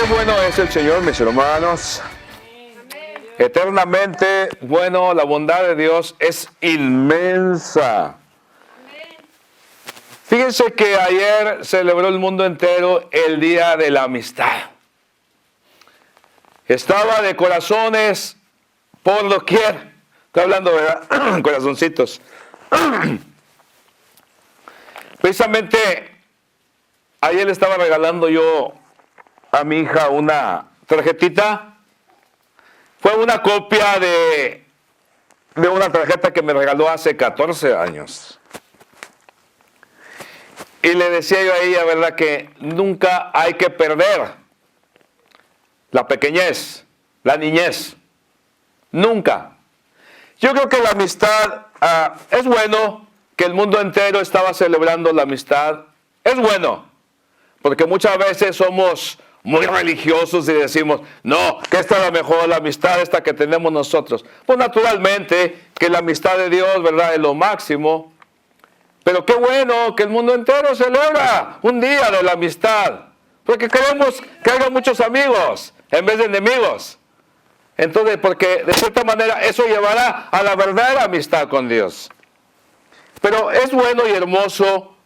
bueno es el Señor, mis hermanos. Eternamente bueno, la bondad de Dios es inmensa. Fíjense que ayer celebró el mundo entero el Día de la Amistad. Estaba de corazones por doquier. Estoy hablando de corazoncitos. Precisamente ayer le estaba regalando yo a mi hija una tarjetita. Fue una copia de una tarjeta que me regaló hace 14 años. Y le decía yo a ella, ¿verdad?, que nunca hay que perder la pequeñez, la niñez. Nunca. Yo creo que la amistad, es bueno que el mundo entero estaba celebrando la amistad. Es bueno, porque muchas veces somos muy religiosos y decimos, no, que esta es la mejor, la amistad esta que tenemos nosotros. Pues naturalmente que la amistad de Dios, ¿verdad?, es lo máximo. Pero qué bueno que el mundo entero celebra un día de la amistad. Porque queremos que haya muchos amigos en vez de enemigos. Entonces, porque de cierta manera eso llevará a la verdadera amistad con Dios. Pero es bueno y hermoso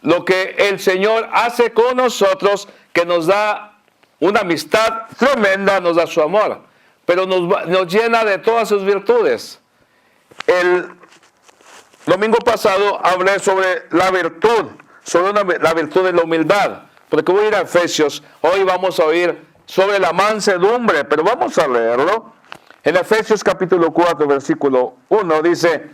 lo que el Señor hace con nosotros, que nos da una amistad tremenda, nos da su amor, pero nos llena de todas sus virtudes. El domingo pasado hablé sobre la virtud, la virtud de la humildad, porque voy a ir a Efesios. Hoy vamos a oír sobre la mansedumbre, pero vamos a leerlo. En Efesios capítulo 4, versículo 1 dice: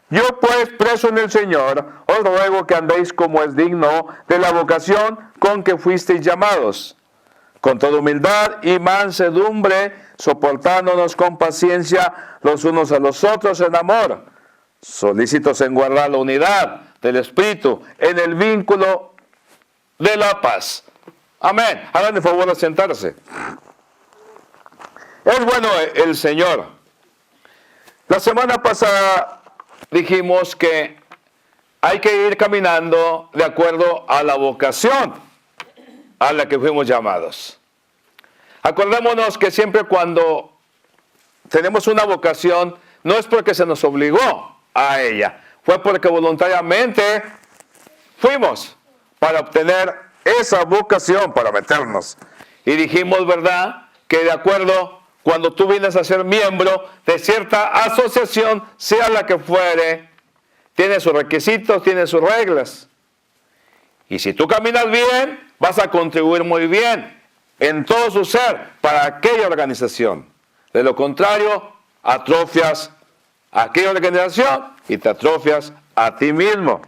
yo pues, preso en el Señor, os ruego que andéis como es digno de la vocación con que fuisteis llamados, con toda humildad y mansedumbre, soportándonos con paciencia los unos a los otros en amor, solícitos en guardar la unidad del Espíritu en el vínculo de la paz. Amén. Hagan el favor de sentarse. Es bueno el Señor. La semana pasada dijimos que hay que ir caminando de acuerdo a la vocación a la que fuimos llamados. Acordémonos que siempre cuando tenemos una vocación, no es porque se nos obligó a ella, fue porque voluntariamente fuimos para obtener esa vocación, para meternos. Y dijimos, ¿verdad?, que de acuerdo, cuando tú vienes a ser miembro de cierta asociación, sea la que fuere, tiene sus requisitos, tiene sus reglas. Y si tú caminas bien, vas a contribuir muy bien en todo su ser para aquella organización. De lo contrario, atrofias a aquella organización y te atrofias a ti mismo.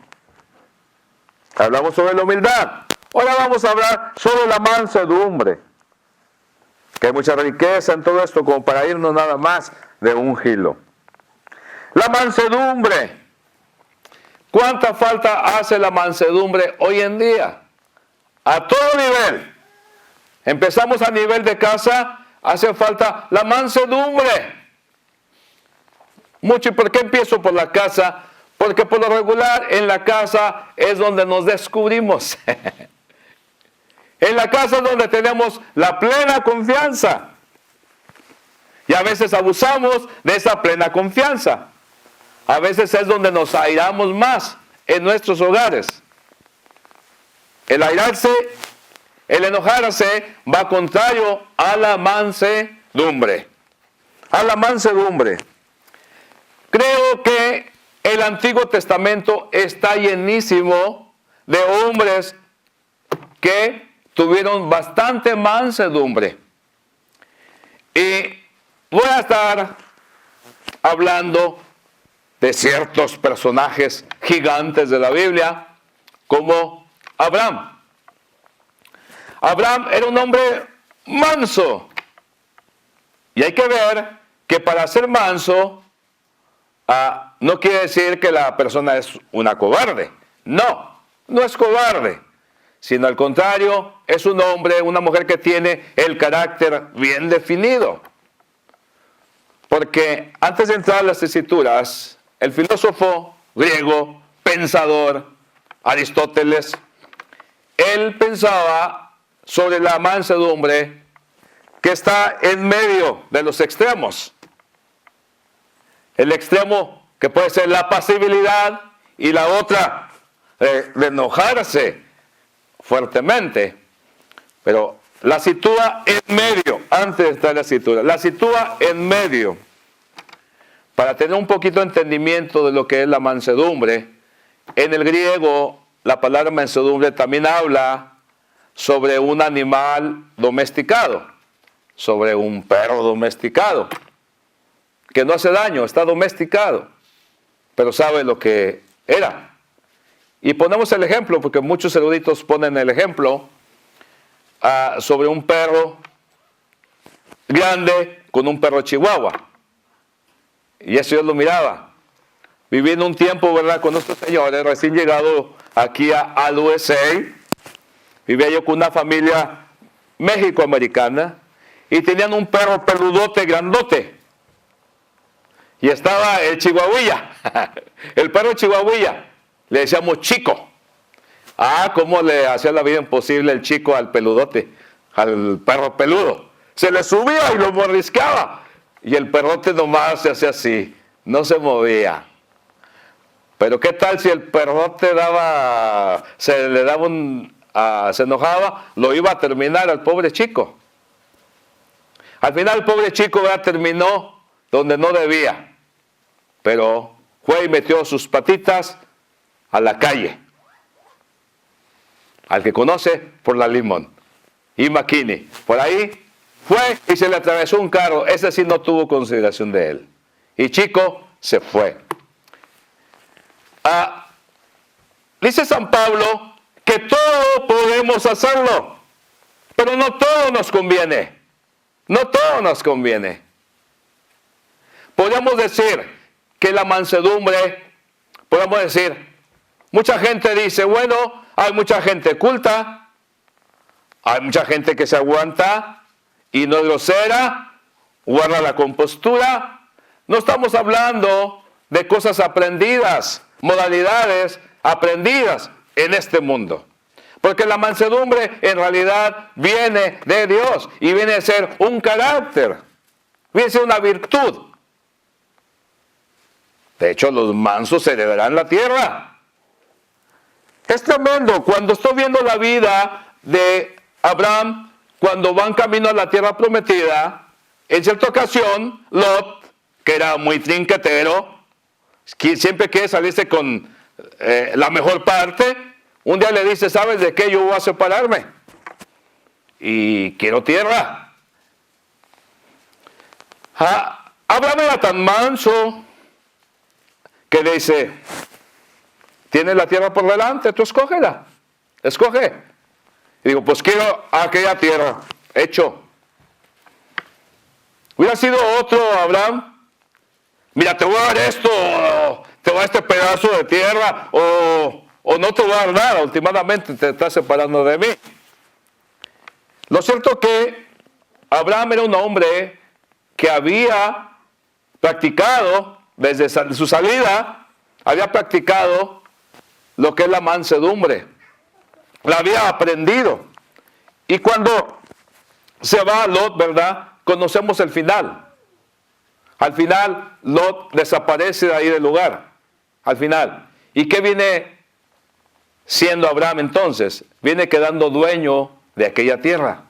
Hablamos sobre la humildad. Ahora vamos a hablar sobre la mansedumbre. Que hay mucha riqueza en todo esto, como para irnos nada más de un hilo. La mansedumbre. ¿Cuánta falta hace la mansedumbre hoy en día? A todo nivel. Empezamos a nivel de casa, hace falta la mansedumbre. Mucho. ¿Y por qué empiezo por la casa? Porque por lo regular en la casa es donde nos descubrimos. En la casa es donde tenemos la plena confianza. Y a veces abusamos de esa plena confianza. A veces es donde nos airamos más en nuestros hogares. El airarse, el enojarse, va contrario a la mansedumbre. A la mansedumbre. Creo que el Antiguo Testamento está llenísimo de hombres que tuvieron bastante mansedumbre. Y voy a estar hablando de ciertos personajes gigantes de la Biblia, como Abraham. Abraham era un hombre manso. Y hay que ver que para ser manso, no quiere decir que la persona es una cobarde. No, no es cobarde. Sino al contrario, es un hombre, una mujer que tiene el carácter bien definido. Porque antes de entrar a las Escrituras, el filósofo griego, pensador, Aristóteles, él pensaba sobre la mansedumbre que está en medio de los extremos. El extremo que puede ser la pasibilidad y la otra de enojarse fuertemente. Pero la sitúa en medio, antes de estar en la escritura, la sitúa en medio. Para tener un poquito de entendimiento de lo que es la mansedumbre, en el griego la palabra mansedumbre también habla sobre un animal domesticado, sobre un perro domesticado, que no hace daño, está domesticado, pero sabe lo que era. Y ponemos el ejemplo, porque muchos eruditos ponen el ejemplo sobre un perro grande con un perro chihuahua. Y eso yo lo miraba. Viví en un tiempo, ¿verdad?, con estos señores, recién llegado aquí al USA. Vivía yo con una familia méxico-americana y tenían un perro peludote, grandote. Y estaba el chihuahuilla, el perro chihuahuilla, le decíamos Chico. Cómo le hacía la vida imposible el Chico al peludote, al perro peludo. Se le subía y lo mordiscaba. Y el perrote nomás se hacía así, no se movía. Pero ¿qué tal si el perrote se enojaba, lo iba a terminar al pobre Chico? Al final el pobre Chico ya terminó donde no debía, pero fue y metió sus patitas a la calle. Al que conoce, por la Limón y McKinney. Por ahí fue y se le atravesó un carro. Ese sí no tuvo consideración de él. Y Chico se fue. Dice San Pablo que todo podemos hacerlo, pero no todo nos conviene. No todo nos conviene. Podríamos decir que la mansedumbre, podemos decir, mucha gente dice, bueno, hay mucha gente culta, hay mucha gente que se aguanta y no es grosera, guarda la compostura. No estamos hablando de cosas aprendidas, modalidades aprendidas en este mundo. Porque la mansedumbre en realidad viene de Dios y viene a ser un carácter, viene a ser una virtud. De hecho, los mansos heredarán la tierra. Es tremendo. Cuando estoy viendo la vida de Abraham, cuando van camino a la tierra prometida, en cierta ocasión, Lot, que era muy trinquetero, siempre quiere salirse con la mejor parte, un día le dice, ¿sabes de qué? Yo voy a separarme y quiero tierra. Abraham era tan manso que le dice, tienes la tierra por delante, tú escógela, escoge. Y digo, pues quiero aquella tierra, hecho. Hubiera sido otro Abraham, mira, te voy a dar esto, te voy a dar este pedazo de tierra, o no te voy a dar nada, últimamente te estás separando de mí. Lo cierto que Abraham era un hombre que había practicado, desde su salida, había practicado lo que es la mansedumbre. La había aprendido. Y cuando se va Lot, ¿verdad?, conocemos el final. Al final, Lot desaparece de ahí del lugar. Al final. ¿Y qué viene siendo Abraham entonces? Viene quedando dueño de aquella tierra.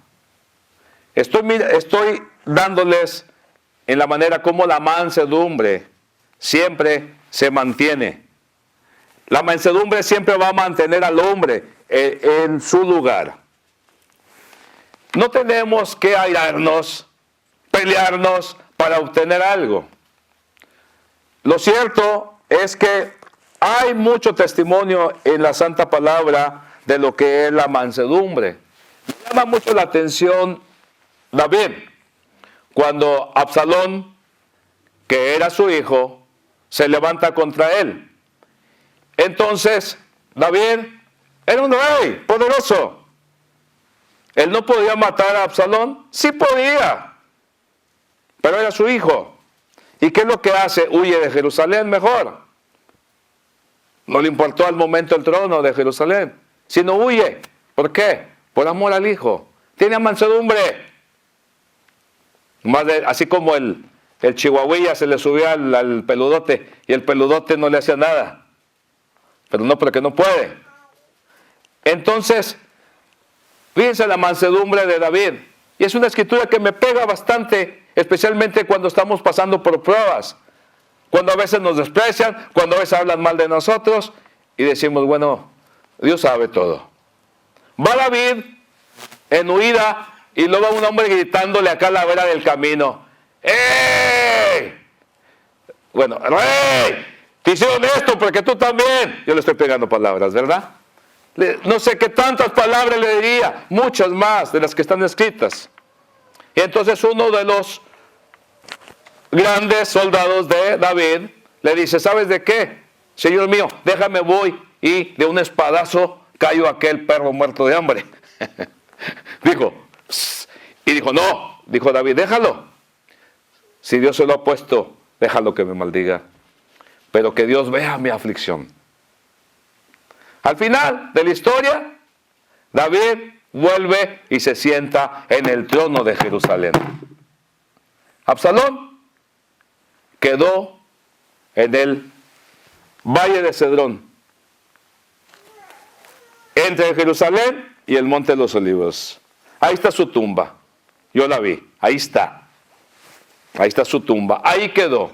Estoy dándoles en la manera como la mansedumbre siempre se mantiene. La mansedumbre siempre va a mantener al hombre en su lugar. No tenemos que airarnos, pelearnos para obtener algo. Lo cierto es que hay mucho testimonio en la Santa Palabra de lo que es la mansedumbre. Me llama mucho la atención David, cuando Absalón, que era su hijo, se levanta contra él. Entonces, David era un rey poderoso. ¿Él no podía matar a Absalón? Sí podía, pero era su hijo. ¿Y qué es lo que hace? Huye de Jerusalén mejor. No le importó al momento el trono de Jerusalén, sino huye. ¿Por qué? Por amor al hijo. Tiene mansedumbre. Así como el chihuahuilla se le subía al peludote y el peludote no le hacía nada. Pero no porque no puede. Entonces, fíjense la mansedumbre de David. Y es una escritura que me pega bastante, especialmente cuando estamos pasando por pruebas. Cuando a veces nos desprecian, cuando a veces hablan mal de nosotros y decimos, bueno, Dios sabe todo. Va David en huida y luego un hombre gritándole acá a la vera del camino. ¡Ey! Bueno, ¡rey! Te hicieron esto porque tú también. Yo le estoy pegando palabras, ¿verdad? No sé qué tantas palabras le diría, muchas más de las que están escritas. Y entonces uno de los grandes soldados de David le dice, ¿sabes de qué? Señor mío, déjame voy y de un espadazo cayó aquel perro muerto de hambre. Dijo, no, dijo David, déjalo. Si Dios se lo ha puesto, déjalo que me maldiga. Pero que Dios vea mi aflicción. Al final de la historia, David vuelve y se sienta en el trono de Jerusalén. Absalón quedó en el valle de Cedrón, entre Jerusalén y el monte de los Olivos. Ahí está su tumba. Yo la vi. Ahí está. Ahí está su tumba. Ahí quedó.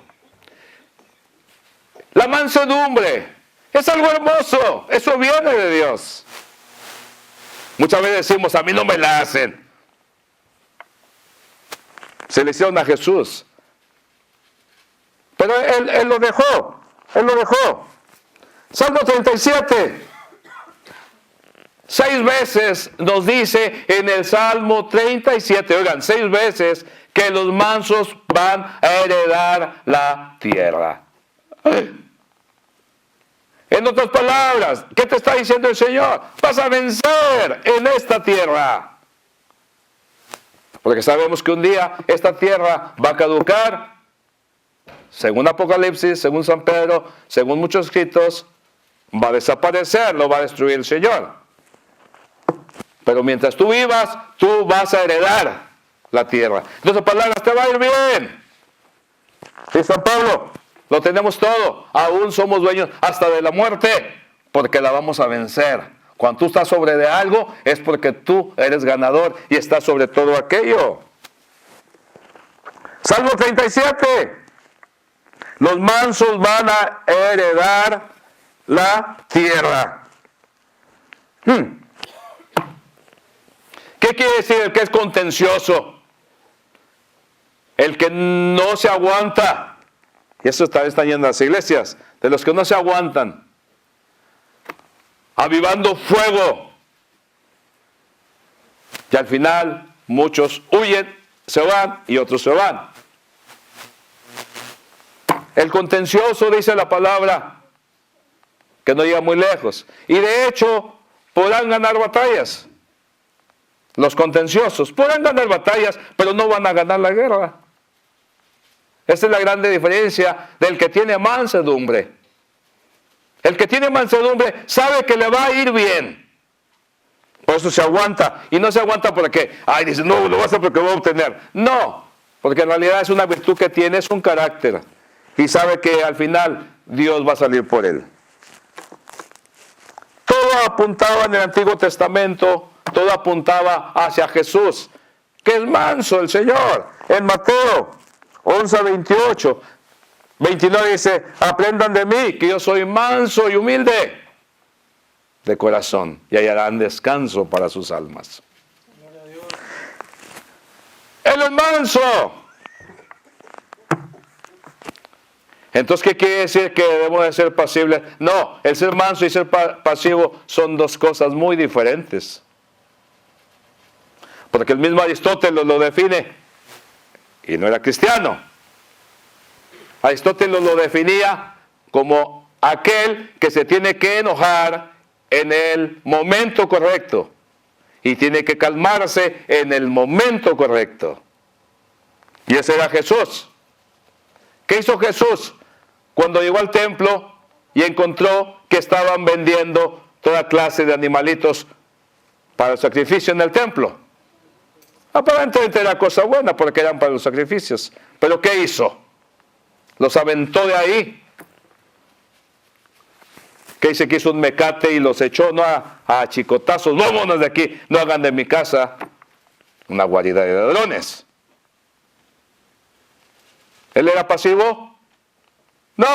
La mansedumbre es algo hermoso. Eso viene de Dios. Muchas veces decimos, a mí no me la hacen. Se le hicieron a Jesús. Pero él lo dejó. Él lo dejó. Salmo 37. 6 veces nos dice en el Salmo 37, oigan, 6 veces que los mansos van a heredar la tierra. En otras palabras, ¿qué te está diciendo el Señor? Vas a vencer en esta tierra. Porque sabemos que un día esta tierra va a caducar. Según Apocalipsis, según San Pedro, según muchos escritos, va a desaparecer, lo va a destruir el Señor. Pero mientras tú vivas, tú vas a heredar la tierra. En otras palabras, te va a ir bien. Y San Pablo, lo tenemos todo. Aún somos dueños hasta de la muerte, porque la vamos a vencer. Cuando tú estás sobre de algo, es porque tú eres ganador y estás sobre todo aquello. Salmo 37. Los mansos van a heredar la tierra. ¿Qué quiere decir el que es contencioso? El que no se aguanta. Y eso está yendo a las iglesias. De los que no se aguantan. Avivando fuego. Y al final muchos huyen, se van y otros se van. El contencioso, dice la palabra, que no llega muy lejos. Y de hecho, podrán ganar batallas. Los contenciosos podrán ganar batallas, pero no van a ganar la guerra. Esa es la grande diferencia del que tiene mansedumbre. El que tiene mansedumbre sabe que le va a ir bien. Por eso se aguanta. Y no se aguanta porque, dice, no, lo voy a hacer porque voy a obtener. No, porque en realidad es una virtud que tiene, es un carácter. Y sabe que al final Dios va a salir por él. Todo apuntaba en el Antiguo Testamento, todo apuntaba hacia Jesús, que es manso el Señor. En Mateo 11:28, 29 dice, aprendan de mí, que yo soy manso y humilde de corazón, y hallarán descanso para sus almas. Él es manso. Entonces, ¿qué quiere decir que debemos de ser pasibles? No, el ser manso y ser pasivo son dos cosas muy diferentes. Porque el mismo Aristóteles lo define, y no era cristiano. Aristóteles lo definía como aquel que se tiene que enojar en el momento correcto y tiene que calmarse en el momento correcto. Y ese era Jesús. ¿Qué hizo Jesús cuando llegó al templo y encontró que estaban vendiendo toda clase de animalitos para el sacrificio en el templo? Aparentemente era cosa buena porque eran para los sacrificios. Pero ¿qué hizo? Los aventó de ahí. ¿Qué dice que hizo un mecate y los echó? No a chicotazos. Vámonos de aquí. No hagan de mi casa una guarida de ladrones. ¿Él era pasivo? No.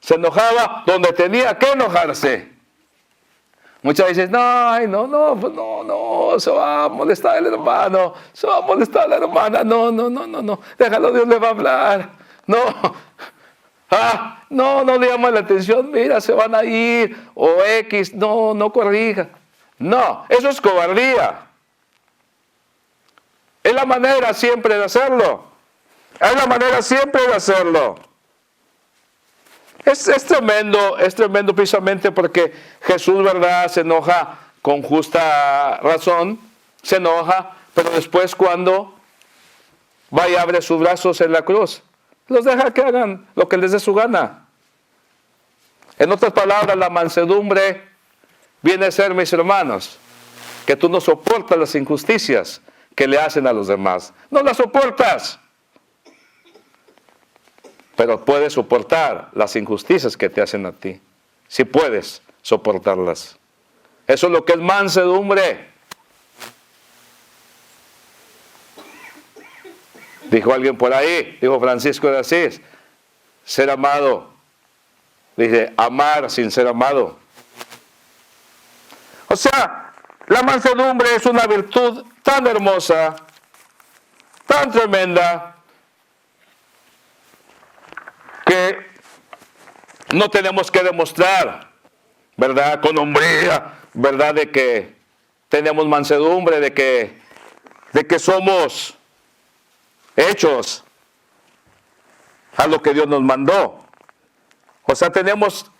Se enojaba donde tenía que enojarse. Muchas veces, no, se va a molestar el hermano, se va a molestar la hermana, no, déjalo, Dios le va a hablar. No le llama la atención, mira, se van a ir, o X, no corrija. No, eso es cobardía. Es la manera siempre de hacerlo. Es la manera siempre de hacerlo. Es tremendo precisamente porque Jesús, ¿verdad?, se enoja con justa razón, se enoja, pero después cuando va y abre sus brazos en la cruz, los deja que hagan lo que les dé su gana. En otras palabras, la mansedumbre viene a ser, mis hermanos, que tú no soportas las injusticias que le hacen a los demás. No las soportas. Pero puedes soportar las injusticias que te hacen a ti. Si puedes soportarlas. Eso es lo que es mansedumbre. Dijo alguien por ahí, dijo Francisco de Asís, ser amado. Dice, amar sin ser amado. O sea, la mansedumbre es una virtud tan hermosa, tan tremenda, que no tenemos que demostrar, ¿verdad?, con hombría, ¿verdad?, de que tenemos mansedumbre, de que somos hechos a lo que Dios nos mandó. O sea, tenemos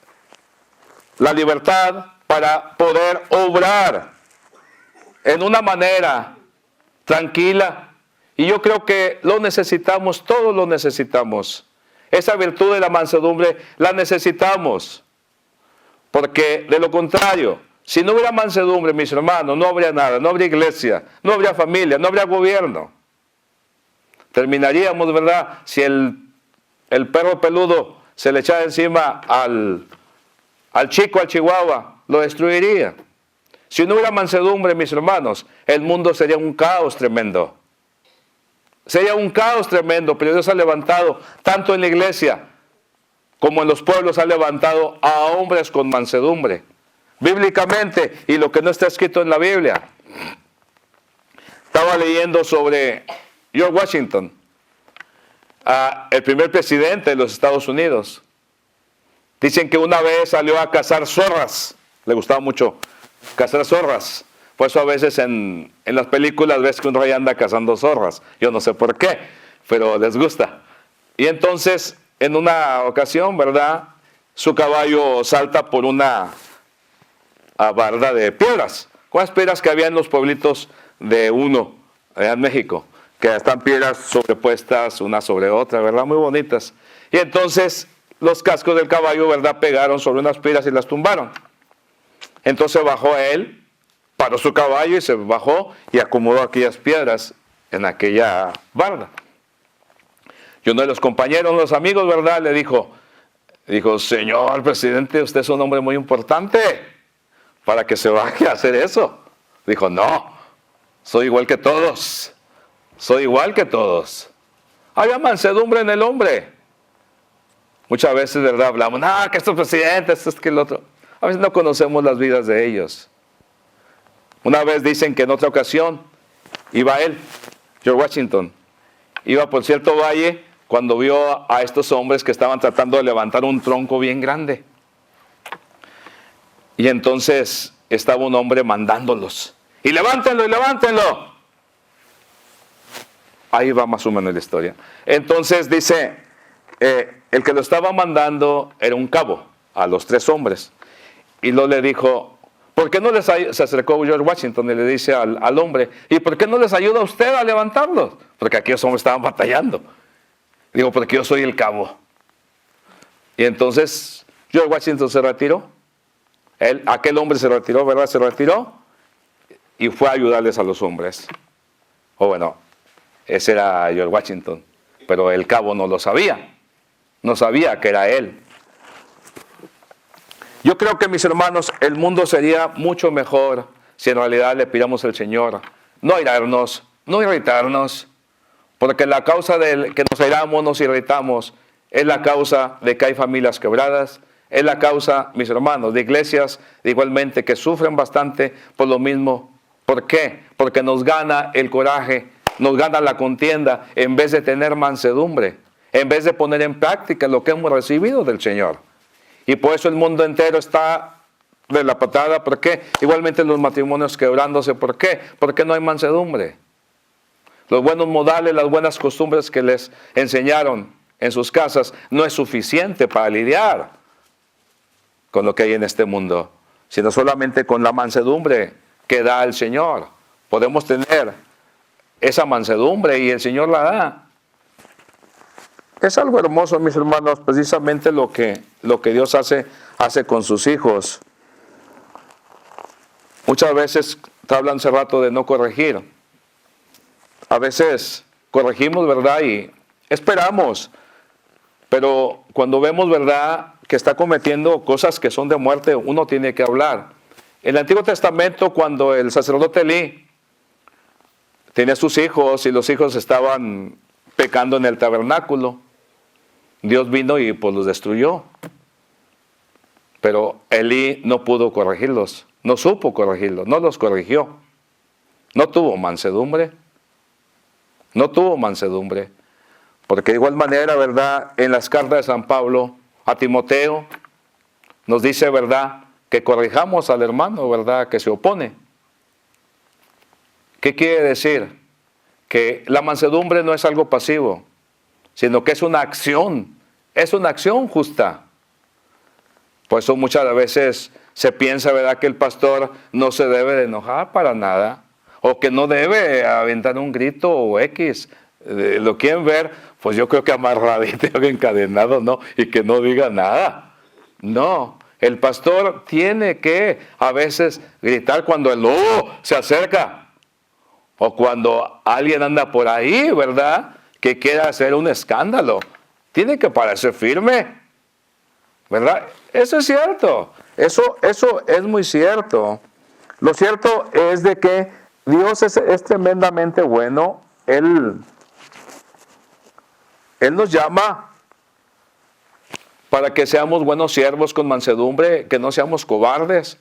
la libertad para poder obrar en una manera tranquila. Y yo creo que lo necesitamos, todos lo necesitamos. Esa virtud de la mansedumbre la necesitamos. Porque de lo contrario, si no hubiera mansedumbre, mis hermanos, no habría nada, no habría iglesia, no habría familia, no habría gobierno. Terminaríamos, ¿verdad?, si el perro peludo se le echara encima al chico, al chihuahua, lo destruiría. Si no hubiera mansedumbre, mis hermanos, el mundo sería un caos tremendo. Sería un caos tremendo, pero Dios ha levantado, tanto en la iglesia como en los pueblos, ha levantado a hombres con mansedumbre. Bíblicamente, y lo que no está escrito en la Biblia. Estaba leyendo sobre George Washington, el primer presidente de los Estados Unidos. Dicen que una vez salió a cazar zorras. Le gustaba mucho cazar zorras. Por eso a veces en las películas ves que un rey anda cazando zorras. Yo no sé por qué, pero les gusta. Y entonces, en una ocasión, ¿verdad?, su caballo salta por una barda de piedras. Con las piedras que había en los pueblitos de uno, allá en México, que están piedras sobrepuestas una sobre otra, ¿verdad?, muy bonitas. Y entonces los cascos del caballo, ¿verdad?, pegaron sobre unas piedras y las tumbaron. Entonces bajó él, paró su caballo y se bajó y acomodó aquellas piedras en aquella barda. Y uno de los compañeros, los amigos, ¿verdad?, le dijo, señor presidente, usted es un hombre muy importante para que se baje a hacer eso. Dijo, no, soy igual que todos. Soy igual que todos. Había mansedumbre en el hombre. Muchas veces, ¿verdad?, hablamos, que estos presidentes, esto, que el otro. A veces no conocemos las vidas de ellos. Una vez dicen que en otra ocasión iba él, George Washington, iba por cierto valle cuando vio a estos hombres que estaban tratando de levantar un tronco bien grande. Y entonces estaba un hombre mandándolos. Y levántenlo, y levántenlo. Ahí va más o menos la historia. Entonces dice, el que lo estaba mandando era un cabo a los tres hombres. Y luego le dijo, ¿por qué no les ayuda? Se acercó George Washington y le dice al hombre, ¿y por qué no les ayuda a usted a levantarlos? Porque aquellos hombres estaban batallando. Digo, porque yo soy el cabo. Y entonces George Washington se retiró. Aquel hombre se retiró, ¿verdad? Se retiró y fue a ayudarles a los hombres. O bueno, ese era George Washington, pero el cabo no lo sabía. No sabía que era él. Yo creo que, mis hermanos, el mundo sería mucho mejor si en realidad le pidamos al Señor no airarnos, no irritarnos, porque la causa de que nos airamos, nos irritamos, es la causa de que hay familias quebradas, es la causa, mis hermanos, de iglesias igualmente que sufren bastante por lo mismo. ¿Por qué? Porque nos gana el coraje, nos gana la contienda, en vez de tener mansedumbre, en vez de poner en práctica lo que hemos recibido del Señor. Y por eso el mundo entero está de la patada. ¿Por qué? Igualmente los matrimonios quebrándose. ¿Por qué? Porque no hay mansedumbre. Los buenos modales, las buenas costumbres que les enseñaron en sus casas no es suficiente para lidiar con lo que hay en este mundo, sino solamente con la mansedumbre que da el Señor. Podemos tener esa mansedumbre y el Señor la da. Es algo hermoso, mis hermanos, precisamente lo que Dios hace con sus hijos. Muchas veces te hablan hace rato de no corregir. A veces corregimos, ¿verdad? Y esperamos. Pero cuando vemos, ¿verdad?, que está cometiendo cosas que son de muerte, uno tiene que hablar. En el Antiguo Testamento, cuando el sacerdote Elí tenía sus hijos y los hijos estaban pecando en el tabernáculo, Dios vino y pues los destruyó. Pero Elí no pudo corregirlos, no supo corregirlos, no los corrigió. No tuvo mansedumbre. No tuvo mansedumbre. Porque de igual manera, ¿verdad?, en las cartas de San Pablo a Timoteo nos dice, ¿verdad?, que corrijamos al hermano, ¿verdad?, que se opone. ¿Qué quiere decir? Que la mansedumbre no es algo pasivo, sino que es una acción justa. Por eso muchas veces se piensa, ¿verdad?, que el pastor no se debe de enojar para nada, o que no debe aventar un grito o X. Lo quieren ver, pues yo creo que amarradito, encadenado, ¿no? Y que no diga nada. No, el pastor tiene que a veces gritar cuando el lobo se acerca. O cuando alguien anda por ahí, ¿verdad?, que quiera hacer un escándalo. Tiene que pararse firme, ¿verdad? Eso es cierto. Eso es muy cierto. Lo cierto es de que Dios es tremendamente bueno. Él nos llama para que seamos buenos siervos con mansedumbre, que no seamos cobardes.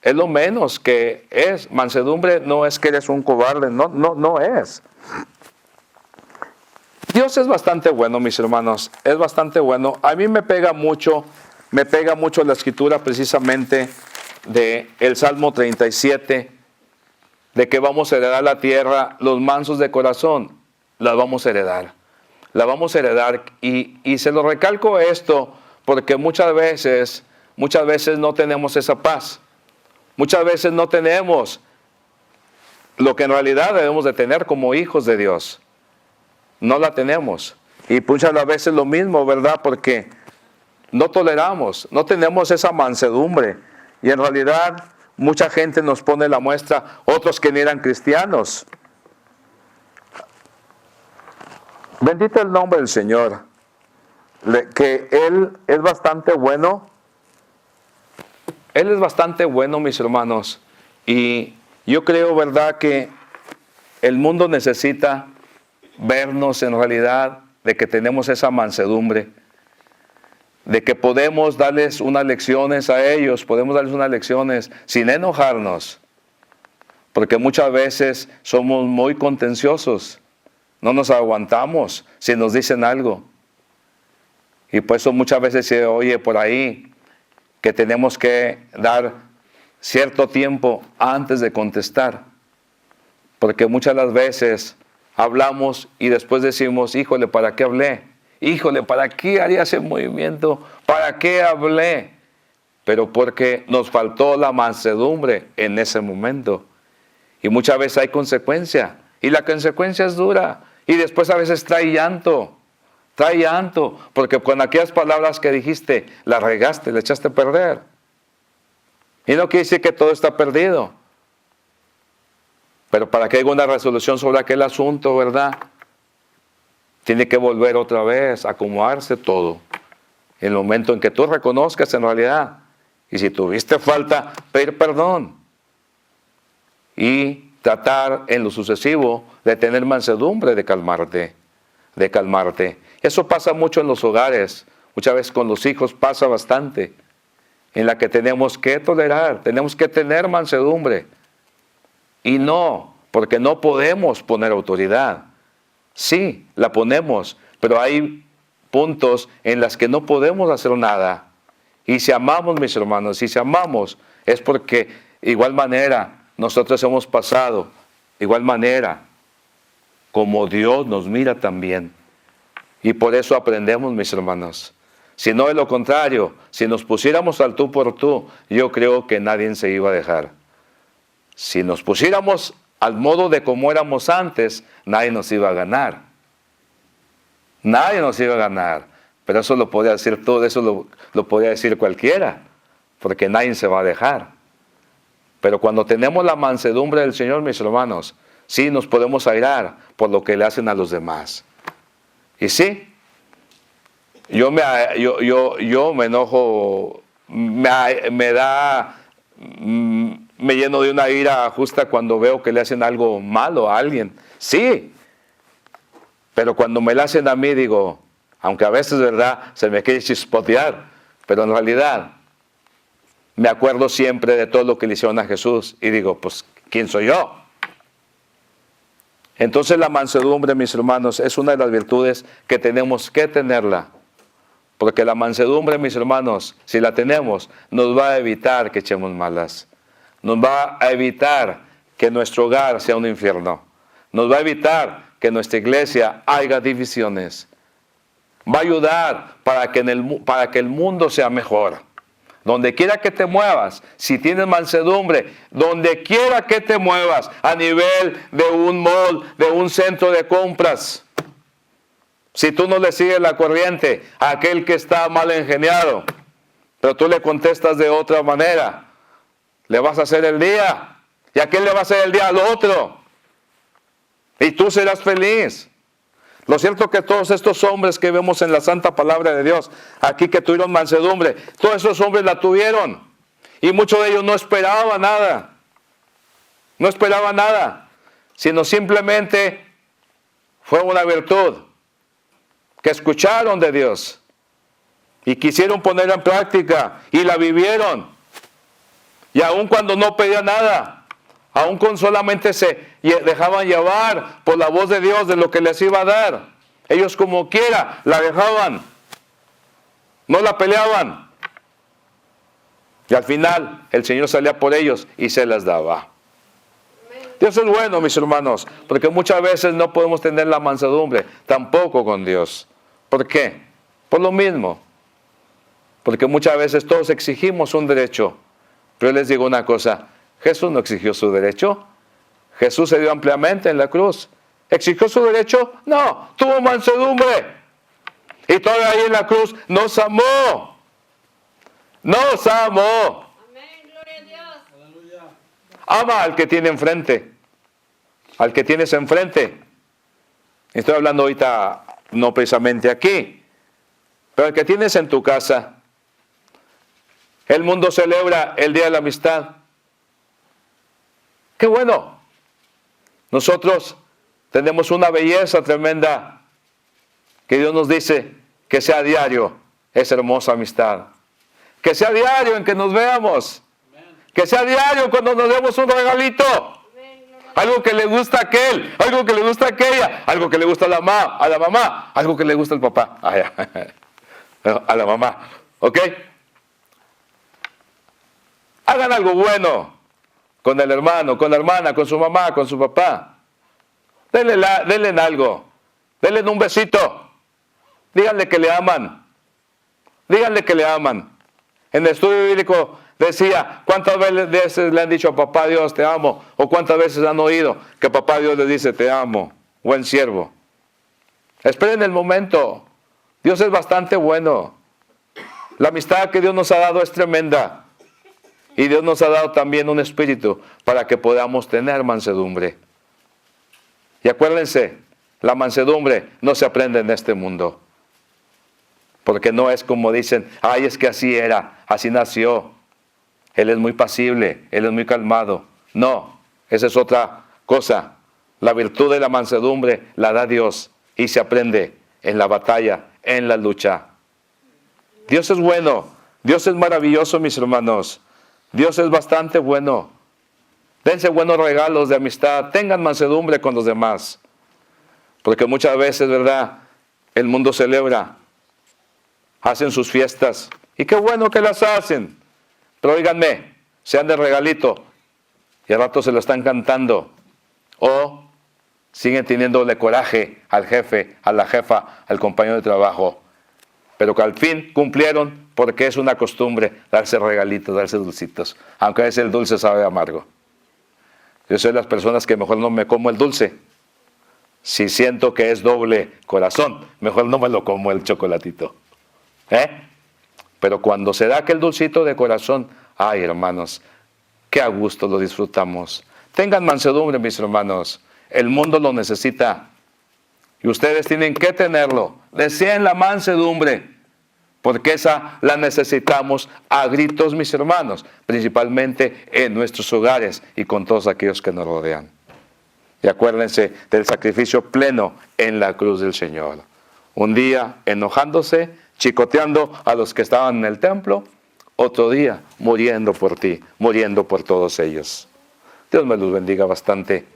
Es lo menos que es. Mansedumbre no es que eres un cobarde, no es. Dios es bastante bueno, mis hermanos, es bastante bueno. A mí me pega mucho la escritura precisamente del Salmo 37, de que vamos a heredar la tierra, los mansos de corazón, la vamos a heredar. La vamos a heredar y se lo recalco esto porque muchas veces no tenemos esa paz. Muchas veces no tenemos lo que en realidad debemos de tener como hijos de Dios. No la tenemos. Y muchas veces lo mismo, ¿verdad? Porque no toleramos, no tenemos esa mansedumbre. Y en realidad mucha gente nos pone la muestra, otros que ni eran cristianos. Bendito el nombre del Señor, que Él es bastante bueno. Él es bastante bueno, mis hermanos. Y yo creo, ¿verdad?, que el mundo necesita vernos en realidad de que tenemos esa mansedumbre, de que podemos darles unas lecciones a ellos, podemos darles unas lecciones sin enojarnos, porque muchas veces somos muy contenciosos. No nos aguantamos si nos dicen algo. Y por eso muchas veces se oye por ahí que tenemos que dar cierto tiempo antes de contestar. Porque muchas las veces hablamos y después decimos, híjole, ¿para qué hablé? Híjole, ¿para qué haría ese movimiento? ¿Para qué hablé? Pero porque nos faltó la mansedumbre en ese momento. Y muchas veces hay consecuencia. Y la consecuencia es dura. Y después a veces trae llanto, porque con aquellas palabras que dijiste, la regaste, le echaste a perder. Y no quiere decir que todo está perdido. Pero para que haya una resolución sobre aquel asunto, ¿verdad? Tiene que volver otra vez, a acomodarse todo. En el momento en que tú reconozcas en realidad. Y si tuviste falta, pedir perdón. Y tratar en lo sucesivo de tener mansedumbre, de calmarte. De calmarte. Eso pasa mucho en los hogares. Muchas veces con los hijos pasa bastante. En la que tenemos que tolerar, tenemos que tener mansedumbre. Y no, porque no podemos poner autoridad. Sí, la ponemos, pero hay puntos en los que no podemos hacer nada. Y si amamos, mis hermanos, si amamos, es porque igual manera nosotros hemos pasado, igual manera como Dios nos mira también. Y por eso aprendemos, mis hermanos. Si no es lo contrario, si nos pusiéramos al tú por tú, yo creo que nadie se iba a dejar. Si nos pusiéramos al modo de como éramos antes, nadie nos iba a ganar. Nadie nos iba a ganar. Pero eso lo podía decir todo, eso lo podía decir cualquiera, porque nadie se va a dejar. Pero cuando tenemos la mansedumbre del Señor, mis hermanos, sí nos podemos airar por lo que le hacen a los demás. Y sí, yo me enojo, me lleno de una ira justa cuando veo que le hacen algo malo a alguien. Sí, pero cuando me lo hacen a mí digo, aunque a veces, ¿verdad?, se me quiere chispotear, pero en realidad me acuerdo siempre de todo lo que le hicieron a Jesús y digo, pues, ¿quién soy yo? Entonces la mansedumbre, mis hermanos, es una de las virtudes que tenemos que tenerla. Porque la mansedumbre, mis hermanos, si la tenemos, nos va a evitar que echemos malas. Nos va a evitar que nuestro hogar sea un infierno. Nos va a evitar que en nuestra iglesia haya divisiones. Va a ayudar para que el mundo sea mejor. Donde quiera que te muevas, si tienes mansedumbre, donde quiera que te muevas, a nivel de un mall, de un centro de compras, si tú no le sigues la corriente a aquel que está mal ingeniado, pero tú le contestas de otra manera, le vas a hacer el día, y a aquel le va a hacer el día al otro, y tú serás feliz. Lo cierto es que todos estos hombres que vemos en la santa palabra de Dios, aquí que tuvieron mansedumbre, todos esos hombres la tuvieron. Y muchos de ellos no esperaban nada. No esperaban nada. Sino simplemente fue una virtud que escucharon de Dios. Y quisieron ponerla en práctica. Y la vivieron. Y aun cuando no pedían nada. Aún con solamente se dejaban llevar por la voz de Dios de lo que les iba a dar. Ellos como quiera la dejaban. No la peleaban. Y al final el Señor salía por ellos y se las daba. Dios es bueno, mis hermanos, porque muchas veces no podemos tener la mansedumbre, tampoco con Dios. ¿Por qué? Por lo mismo. Porque muchas veces todos exigimos un derecho. Pero yo les digo una cosa. Jesús no exigió su derecho. Jesús se dio ampliamente en la cruz. ¿Exigió su derecho? No, tuvo mansedumbre. Y todavía ahí en la cruz nos amó. Nos amó. Amén, gloria a Dios. Aleluya. Ama al que tiene enfrente. Al que tienes enfrente. Estoy hablando ahorita, no precisamente aquí, pero al que tienes en tu casa. El mundo celebra el Día de la Amistad. ¡Qué bueno! Nosotros tenemos una belleza tremenda que Dios nos dice que sea diario esa hermosa amistad. Que sea diario en que nos veamos. Que sea diario cuando nos demos un regalito. Algo que le gusta a aquel, algo que le gusta a aquella, algo que le gusta a la mamá, algo que le gusta al papá. A la mamá. ¿Ok? Hagan algo bueno. Con el hermano, con la hermana, con su mamá, con su papá. Denle algo. Denle un besito. Díganle que le aman. Díganle que le aman. En el estudio bíblico decía, ¿cuántas veces le han dicho a papá Dios te amo? O cuántas veces han oído que papá Dios le dice te amo, buen siervo. Esperen el momento. Dios es bastante bueno. La amistad que Dios nos ha dado es tremenda. Y Dios nos ha dado también un espíritu para que podamos tener mansedumbre. Y acuérdense, la mansedumbre no se aprende en este mundo. Porque no es como dicen, ay, es que así era, así nació. Él es muy pasible, él es muy calmado. No, esa es otra cosa. La virtud de la mansedumbre la da Dios y se aprende en la batalla, en la lucha. Dios es bueno, Dios es maravilloso, mis hermanos. Dios es bastante bueno. Dense buenos regalos de amistad, tengan mansedumbre con los demás. Porque muchas veces, ¿verdad? El mundo celebra, hacen sus fiestas. Y qué bueno que las hacen. Pero óiganme, sean de regalito y al rato se lo están cantando. O siguen teniéndole coraje al jefe, a la jefa, al compañero de trabajo. Pero que al fin cumplieron porque es una costumbre darse regalitos, darse dulcitos. Aunque a veces el dulce sabe amargo. Yo soy de las personas que mejor no me como el dulce. Si siento que es doble corazón, mejor no me lo como el chocolatito. Pero cuando se da aquel dulcito de corazón, ay, hermanos, qué a gusto lo disfrutamos. Tengan mansedumbre, mis hermanos. El mundo lo necesita. Y ustedes tienen que tenerlo. Deseen la mansedumbre. Porque esa la necesitamos a gritos, mis hermanos. Principalmente en nuestros hogares y con todos aquellos que nos rodean. Y acuérdense del sacrificio pleno en la cruz del Señor. Un día enojándose, chicoteando a los que estaban en el templo. Otro día muriendo por ti, muriendo por todos ellos. Dios me los bendiga bastante.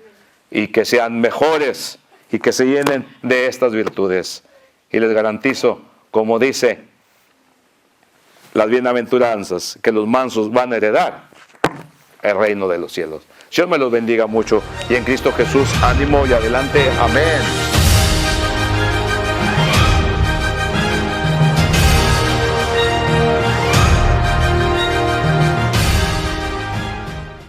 Y que sean mejores y que se llenen de estas virtudes. Y les garantizo, como dice las bienaventuranzas, que los mansos van a heredar el reino de los cielos. Dios me los bendiga mucho y en Cristo Jesús, ánimo y adelante. Amén.